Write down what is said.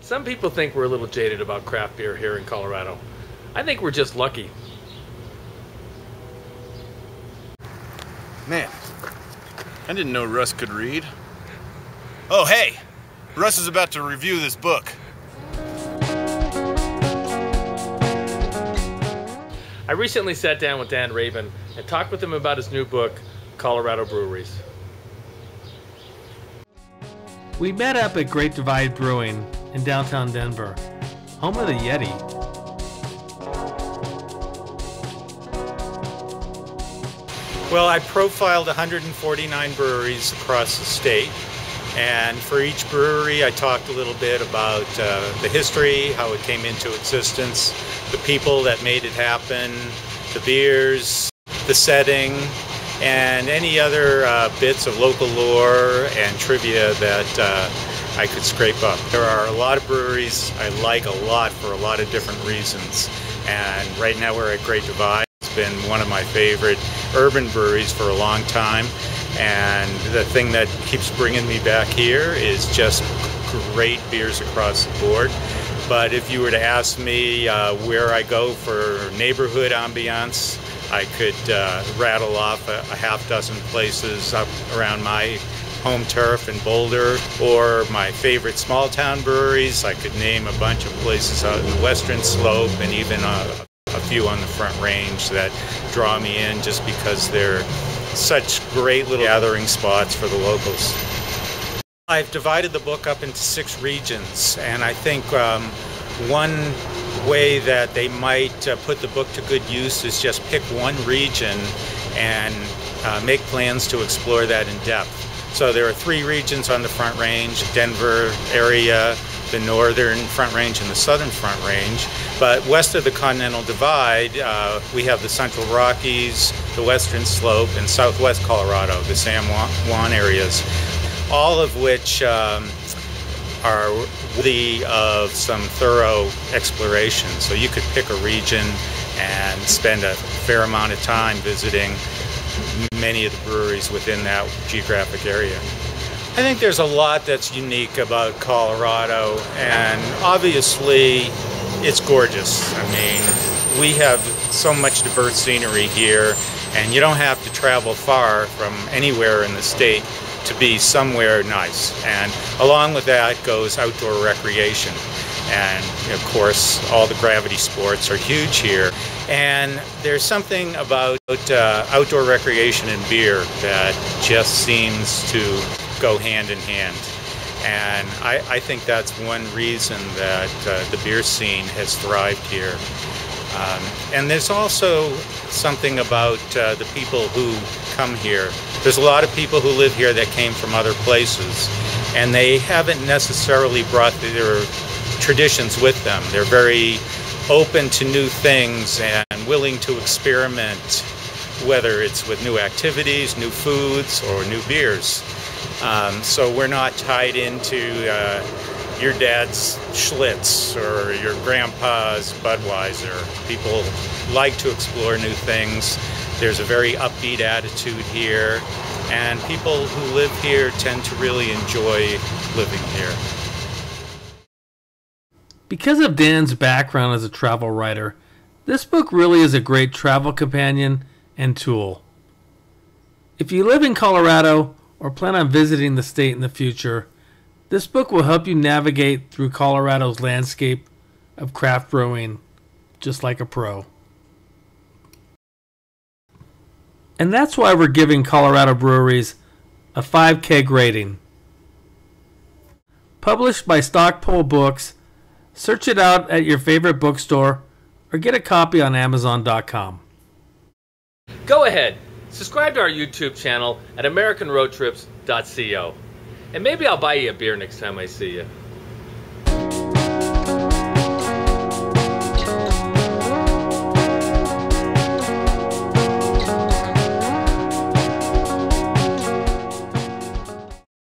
Some people think we're a little jaded about craft beer here in Colorado. I think we're just lucky. Man, I didn't know Russ could read. Oh, hey! Russ is about to review this book. I recently sat down with Dan Raven and talked with him about his new book, Colorado Breweries. We met up at Great Divide Brewing in downtown Denver, home of the Yeti. Well, I profiled 149 breweries across the state, and for each brewery I talked a little bit about the history, how it came into existence, the people that made it happen, the beers, the setting, and any other bits of local lore and trivia that I could scrape up. There are a lot of breweries I like a lot for a lot of different reasons, and right now we're at Great Divide. It's been one of my favorite urban breweries for a long time, and the thing that keeps bringing me back here is just great beers across the board. But if you were to ask me where I go for neighborhood ambiance, I could rattle off a half dozen places up around my home turf in Boulder, or my favorite small town breweries. I could name a bunch of places out in the Western Slope, and even a few on the Front Range that draw me in just because they're such great little gathering spots for the locals. I've divided the book up into 6 regions, and I think one way that they might put the book to good use is just pick one region and make plans to explore that in depth. So there are 3 regions on the Front Range: Denver area, the northern Front Range, and the southern Front Range. But west of the Continental Divide, we have the Central Rockies, the Western Slope, and southwest Colorado, the San Juan areas, all of which are worthy of some thorough exploration. So you could pick a region and spend a fair amount of time visiting many of the breweries within that geographic area. I think there's a lot that's unique about Colorado, and obviously it's gorgeous. I mean, we have so much diverse scenery here, and you don't have to travel far from anywhere in the state to be somewhere nice. And along with that goes outdoor recreation. And of course, all the gravity sports are huge here. And there's something about outdoor recreation and beer that just seems to go hand in hand. And I think that's one reason that the beer scene has thrived here. And there's also something about the people who come here. There's a lot of people who live here that came from other places, and they haven't necessarily brought their traditions with them. They're very open to new things and willing to experiment, whether it's with new activities, new foods, or new beers. So we're not tied into your dad's Schlitz or your grandpa's Budweiser. People like to explore new things. There's a very upbeat attitude here, and people who live here tend to really enjoy living here. Because of Dan's background as a travel writer, this book really is a great travel companion and tool. If you live in Colorado or plan on visiting the state in the future, this book will help you navigate through Colorado's landscape of craft brewing just like a pro. And that's why we're giving Colorado Breweries a 5 keg rating. Published by Stockpole Books, search it out at your favorite bookstore or get a copy on Amazon.com. Go ahead, subscribe to our YouTube channel at AmericanRoadTrips.co, and maybe I'll buy you a beer next time I see you.